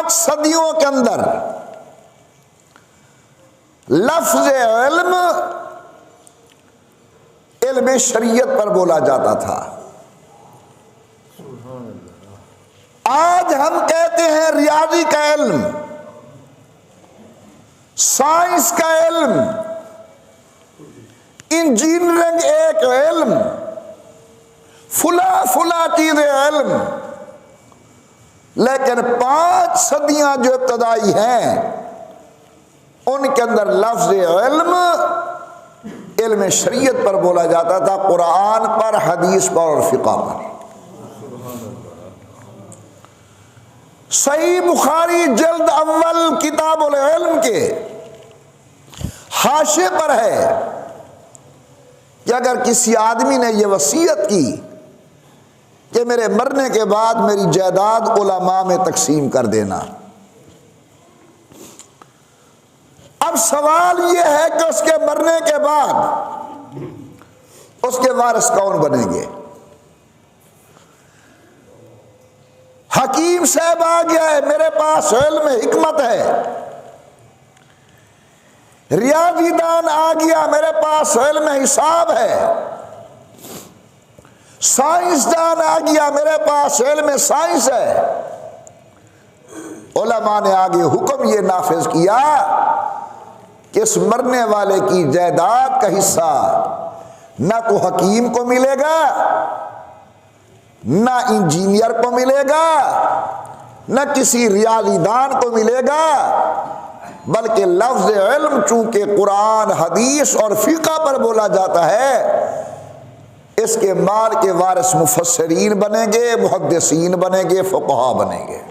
5 صدیوں کے اندر لفظ علم علم شریعت پر بولا جاتا تھا. آج ہم کہتے ہیں ریاضی کا علم، سائنس کا علم، انجینئرنگ ایک علم، فلا چیز علم. لیکن 5 صدیاں جو ابتدائی ہیں ان کے اندر لفظ علم علم شریعت پر بولا جاتا تھا، قرآن پر، حدیث پر اور فقہ پر. صحیح بخاری جلد اول کتاب العلم کے حاشیے پر ہے کہ اگر کسی آدمی نے یہ وصیت کی کہ میرے مرنے کے بعد میری جائیداد علماء میں تقسیم کر دینا، اب سوال یہ ہے کہ اس کے مرنے کے بعد اس کے وارث کون بنیں گے؟ حکیم صاحب آ گیا ہے، میرے پاس علم حکمت ہے. ریاضی دان آ گیا، میرے پاس علم حساب ہے. سائنسدان آ گیا، میرے پاس علم سائنس ہے. علماء نے آگے حکم یہ نافذ کیا کہ اس مرنے والے کی جائیداد کا حصہ نہ تو حکیم کو ملے گا، نہ انجینئر کو ملے گا، نہ کسی ریاضی دان کو ملے گا، بلکہ لفظ علم چونکہ قرآن، حدیث اور فقہ پر بولا جاتا ہے، اس کے مال کے وارث مفسرین بنیں گے، محدثین بنیں گے، فقہا بنیں گے.